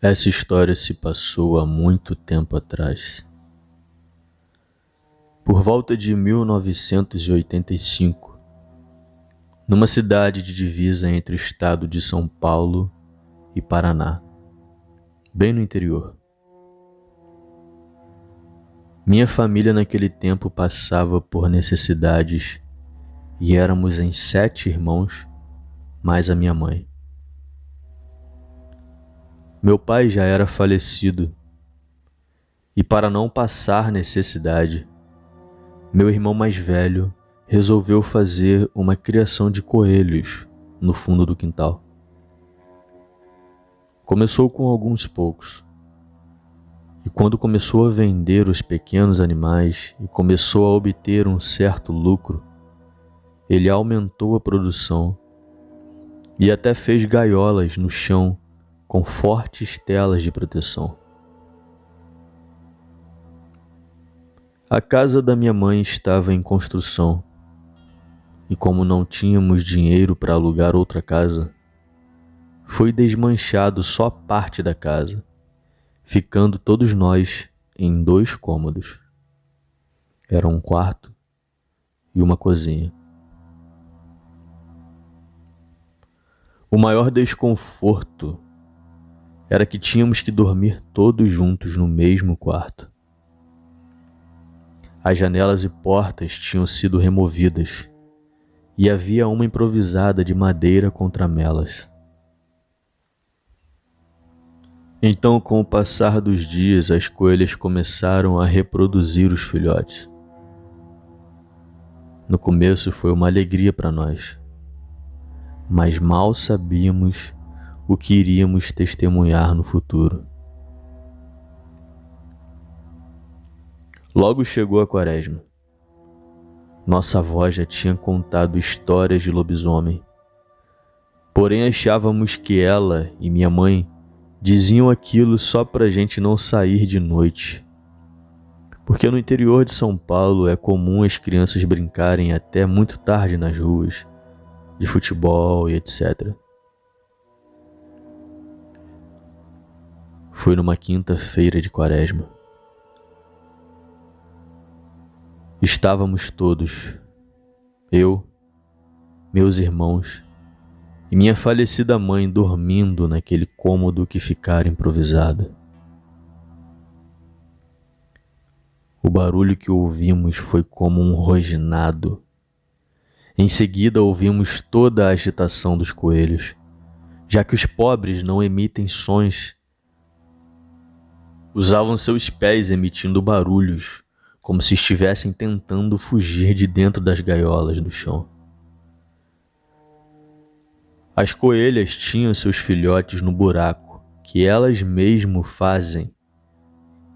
Essa história se passou há muito tempo atrás. Por volta de 1985, numa cidade de divisa entre o estado de São Paulo e Paraná, bem no interior. Minha família naquele tempo passava por necessidades e éramos em 7 irmãos, mais a minha mãe. Meu pai já era falecido e, para não passar necessidade, meu irmão mais velho resolveu fazer uma criação de coelhos no fundo do quintal. Começou com alguns poucos, e quando começou a vender os pequenos animais e começou a obter um certo lucro, ele aumentou a produção e até fez gaiolas no chão com fortes telas de proteção. A casa da minha mãe estava em construção, e como não tínhamos dinheiro para alugar outra casa, foi desmanchado só parte da casa, ficando todos nós em 2 cômodos. Era um quarto e uma cozinha. O maior desconforto era que tínhamos que dormir todos juntos no mesmo quarto. As janelas e portas tinham sido removidas e havia uma improvisada de madeira com tramelas. Então, com o passar dos dias, as coelhas começaram a reproduzir os filhotes. No começo foi uma alegria para nós, mas mal sabíamos o que iríamos testemunhar no futuro. Logo chegou a Quaresma. Nossa avó já tinha contado histórias de lobisomem, porém achávamos que ela e minha mãe diziam aquilo só pra gente não sair de noite, porque no interior de São Paulo é comum as crianças brincarem até muito tarde nas ruas, de futebol e etc. Foi numa quinta-feira de Quaresma. Estávamos todos, eu, meus irmãos e minha falecida mãe, dormindo naquele cômodo que ficara improvisado. O barulho que ouvimos foi como um rosnado. Em seguida ouvimos toda a agitação dos coelhos, já que os pobres não emitem sons. Usavam seus pés emitindo barulhos, como se estivessem tentando fugir de dentro das gaiolas do chão. As coelhas tinham seus filhotes no buraco que elas mesmo fazem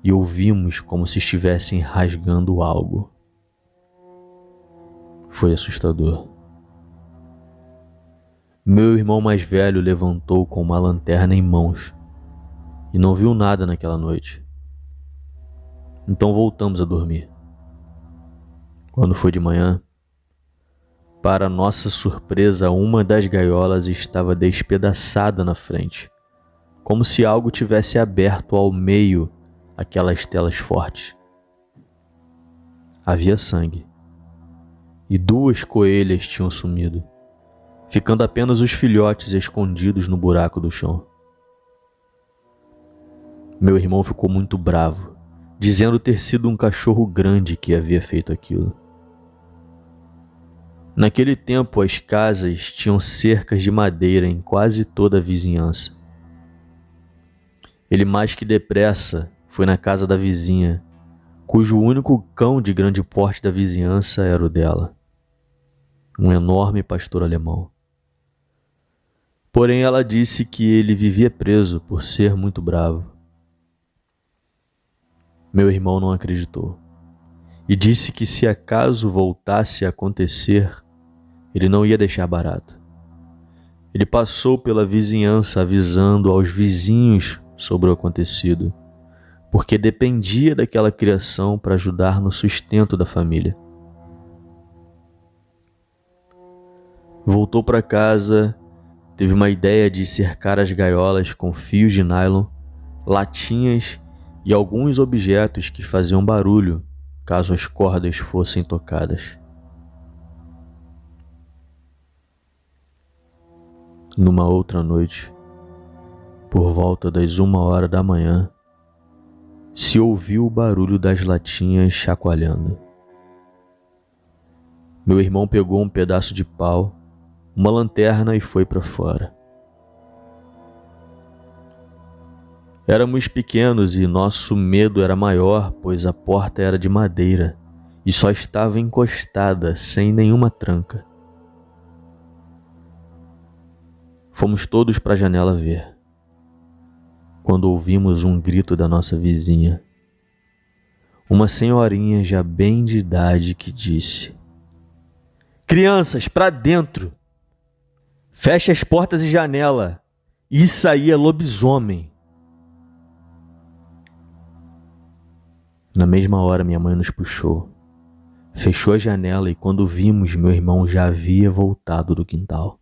e ouvimos como se estivessem rasgando algo. Foi assustador. Meu irmão mais velho levantou com uma lanterna em mãos e não viu nada naquela noite. Então voltamos a dormir. Quando foi de manhã, para nossa surpresa, uma das gaiolas estava despedaçada na frente, como se algo tivesse aberto ao meio aquelas telas fortes. Havia sangue, e 2 coelhas tinham sumido, ficando apenas os filhotes escondidos no buraco do chão. Meu irmão ficou muito bravo, dizendo ter sido um cachorro grande que havia feito aquilo. Naquele tempo, as casas tinham cercas de madeira em quase toda a vizinhança. Ele mais que depressa foi na casa da vizinha, cujo único cão de grande porte da vizinhança era o dela, um enorme pastor alemão. Porém, ela disse que ele vivia preso por ser muito bravo. Meu irmão não acreditou e disse que se acaso voltasse a acontecer, ele não ia deixar barato. Ele passou pela vizinhança avisando aos vizinhos sobre o acontecido, porque dependia daquela criação para ajudar no sustento da família. Voltou para casa, teve uma ideia de cercar as gaiolas com fios de nylon latinhas e alguns objetos que faziam barulho caso as cordas fossem tocadas. Numa outra noite, por volta das 1h da manhã, se ouviu o barulho das latinhas chacoalhando. Meu irmão pegou um pedaço de pau, uma lanterna e foi para fora. Éramos pequenos e nosso medo era maior, pois a porta era de madeira e só estava encostada, sem nenhuma tranca. Fomos todos para a janela ver, quando ouvimos um grito da nossa vizinha. Uma senhorinha já bem de idade que disse: "Crianças, para dentro! Feche as portas e janela! Isso aí é lobisomem!" Na mesma hora minha mãe nos puxou, fechou a janela e quando vimos, meu irmão já havia voltado do quintal.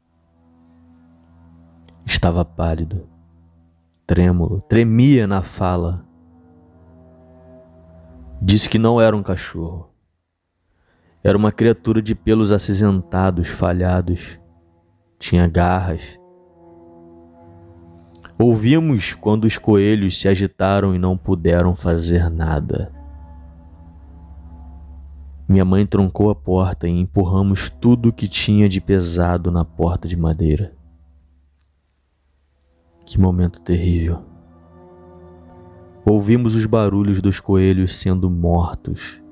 Estava pálido, trêmulo, tremia na fala. Disse que não era um cachorro. Era uma criatura de pelos acinzentados, falhados. Tinha garras. Ouvimos quando os coelhos se agitaram e não puderam fazer nada. Minha mãe trancou a porta e empurramos tudo que tinha de pesado na porta de madeira. Que momento terrível. Ouvimos os barulhos dos coelhos sendo mortos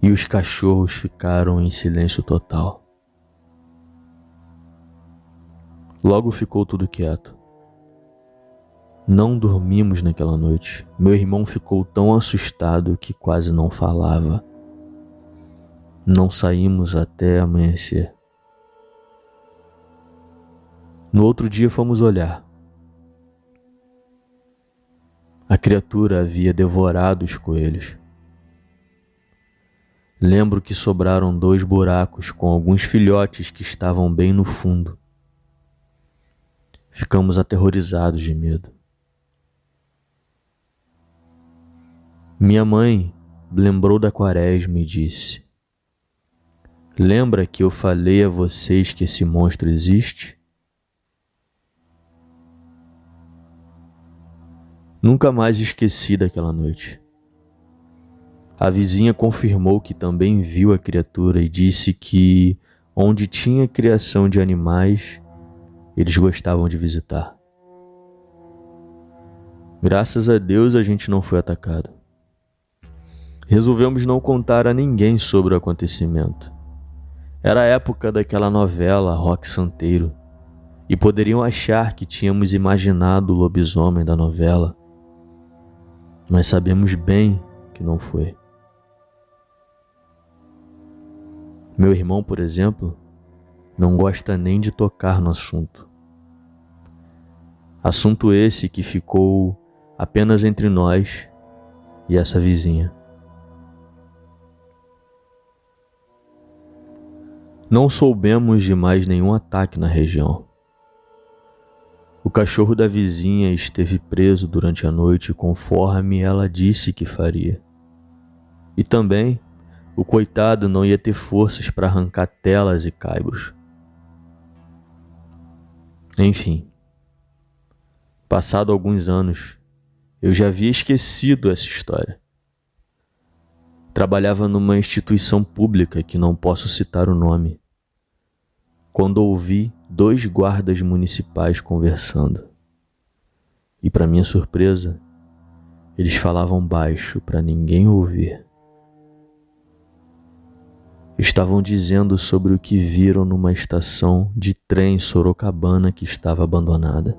e os cachorros ficaram em silêncio total. Logo ficou tudo quieto. Não dormimos naquela noite. Meu irmão ficou tão assustado que quase não falava. Não saímos até amanhecer. No outro dia fomos olhar. A criatura havia devorado os coelhos. Lembro que sobraram 2 buracos com alguns filhotes que estavam bem no fundo. Ficamos aterrorizados de medo. Minha mãe lembrou da quaresma e disse: "Lembra que eu falei a vocês que esse monstro existe?" Nunca mais esqueci daquela noite. A vizinha confirmou que também viu a criatura e disse que, onde tinha criação de animais, eles gostavam de visitar. Graças a Deus a gente não foi atacado. Resolvemos não contar a ninguém sobre o acontecimento. Era a época daquela novela Roque Santeiro, e poderiam achar que tínhamos imaginado o lobisomem da novela. Mas sabemos bem que não foi. Meu irmão, por exemplo, não gosta nem de tocar no assunto. Assunto esse que ficou apenas entre nós e essa vizinha. Não soubemos de mais nenhum ataque na região. O cachorro da vizinha esteve preso durante a noite conforme ela disse que faria. E também, o coitado não ia ter forças para arrancar telas e caibros. Enfim, passado alguns anos, eu já havia esquecido essa história. Trabalhava numa instituição pública que não posso citar o nome, quando ouvi 2 guardas municipais conversando. E para minha surpresa, eles falavam baixo para ninguém ouvir. Estavam dizendo sobre o que viram numa estação de trem em Sorocabana que estava abandonada.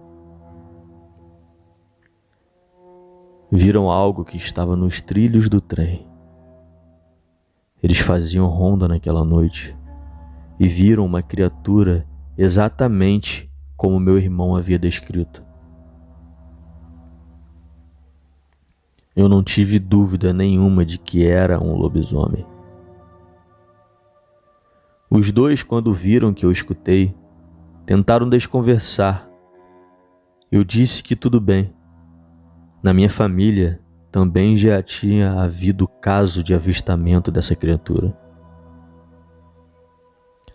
Viram algo que estava nos trilhos do trem. Eles faziam ronda naquela noite e viram uma criatura exatamente como meu irmão havia descrito. Eu não tive dúvida nenhuma de que era um lobisomem. Os 2, quando viram que eu escutei, tentaram desconversar. Eu disse que tudo bem, Na minha família também já tinha havido caso de avistamento dessa criatura.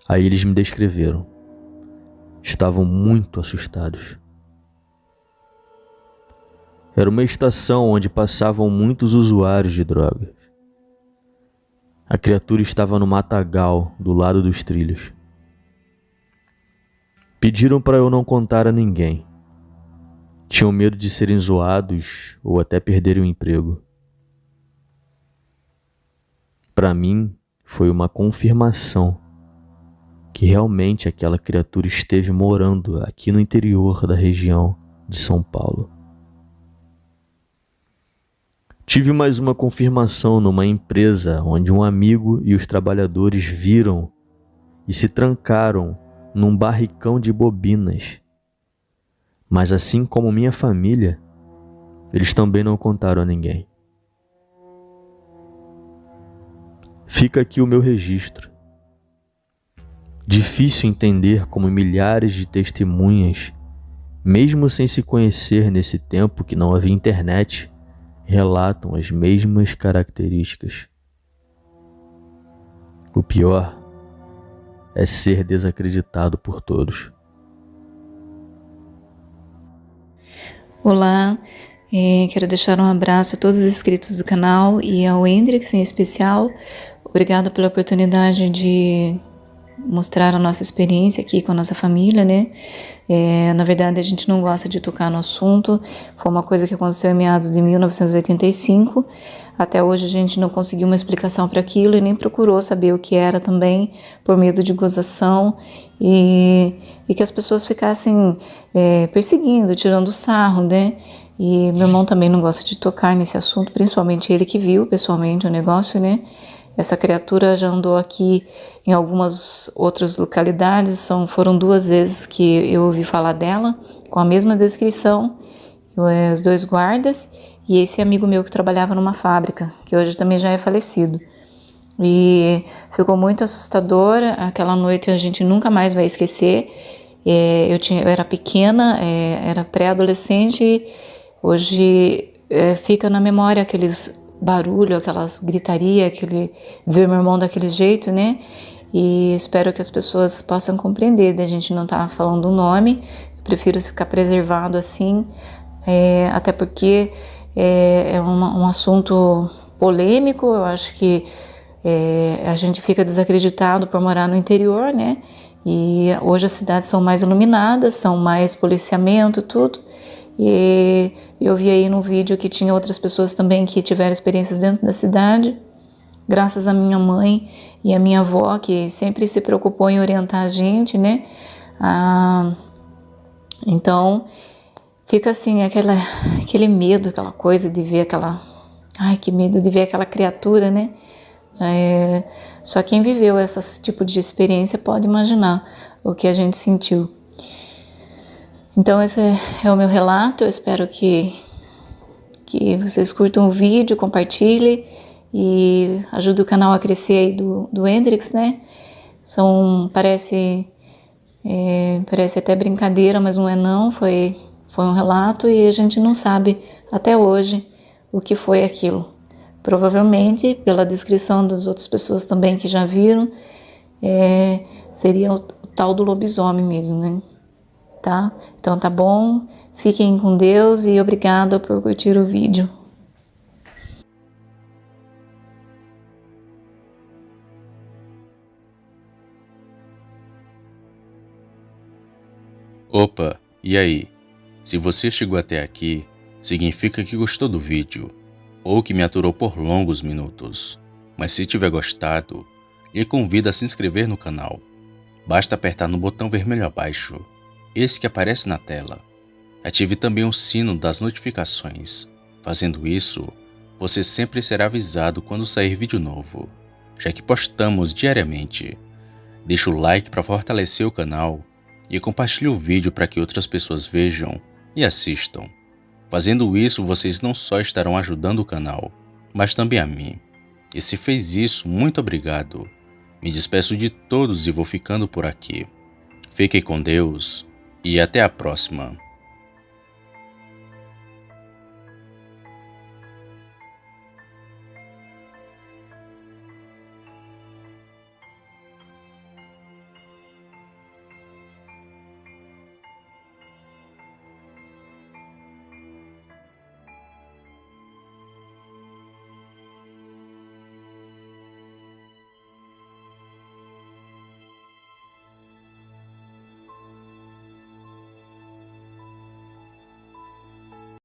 Aí eles me descreveram. Estavam muito assustados. Era uma estação onde passavam muitos usuários de drogas. A criatura estava no matagal, do lado dos trilhos. Pediram para eu não contar a ninguém. Tinham medo de serem zoados ou até perderem o emprego. Para mim, foi uma confirmação que realmente aquela criatura esteve morando aqui no interior da região de São Paulo. Tive mais uma confirmação numa empresa onde um amigo e os trabalhadores viram e se trancaram num barricão de bobinas. Mas assim como minha família, eles também não contaram a ninguém. Fica aqui o meu registro. Difícil entender como milhares de testemunhas, mesmo sem se conhecer nesse tempo que não havia internet, relatam as mesmas características. O pior é ser desacreditado por todos. Olá, quero deixar um abraço a todos os inscritos do canal e ao Hendrix em especial. Obrigado pela oportunidade de mostrar a nossa experiência aqui com a nossa família, né? Na verdade, a gente não gosta de tocar no assunto. Foi uma coisa que aconteceu em meados de 1985. Até hoje a gente não conseguiu uma explicação para aquilo e nem procurou saber o que era também, por medo de gozação e que as pessoas ficassem perseguindo, tirando sarro, né? E meu irmão também não gosta de tocar nesse assunto, principalmente ele que viu pessoalmente o negócio, né? Essa criatura já andou aqui em algumas outras localidades, foram 2 vezes que eu ouvi falar dela, com a mesma descrição, os 2 guardas e esse amigo meu que trabalhava numa fábrica, que hoje também já é falecido. E ficou muito assustadora, aquela noite a gente nunca mais vai esquecer. Eu era pequena, era pré-adolescente, hoje fica na memória aqueles barulho, aquelas gritaria, ver meu irmão daquele jeito, né? E espero que as pessoas possam compreender, a gente não tá falando o nome, eu prefiro ficar preservado assim, até porque é um assunto polêmico, eu acho que a gente fica desacreditado por morar no interior, né? E hoje as cidades são mais iluminadas, são mais policiamento, tudo. E eu vi aí no vídeo que tinha outras pessoas também que tiveram experiências dentro da cidade, graças à minha mãe e à minha avó, que sempre se preocupou em orientar a gente, né? Então, fica assim, aquele medo, aquela coisa de ver Ai, que medo de ver aquela criatura, né? Só quem viveu esse tipo de experiência pode imaginar o que a gente sentiu. Então esse é o meu relato, eu espero que vocês curtam o vídeo, compartilhem e ajudem o canal a crescer aí do Hendrix, né? Parece até brincadeira, mas não é não, foi um relato e a gente não sabe até hoje o que foi aquilo. Provavelmente, pela descrição das outras pessoas também que já viram, seria o tal do lobisomem mesmo, né? Tá? Então tá bom, fiquem com Deus e obrigada por curtir o vídeo. Opa, e aí? Se você chegou até aqui, significa que gostou do vídeo, ou que me aturou por longos minutos. Mas se tiver gostado, lhe convido a se inscrever no canal. Basta apertar no botão vermelho abaixo, esse que aparece na tela. Ative também o sino das notificações. Fazendo isso, você sempre será avisado quando sair vídeo novo, já que postamos diariamente. Deixe o like para fortalecer o canal e compartilhe o vídeo para que outras pessoas vejam e assistam. Fazendo isso, vocês não só estarão ajudando o canal, mas também a mim. E se fez isso, muito obrigado. Me despeço de todos e vou ficando por aqui. Fiquem com Deus e até a próxima.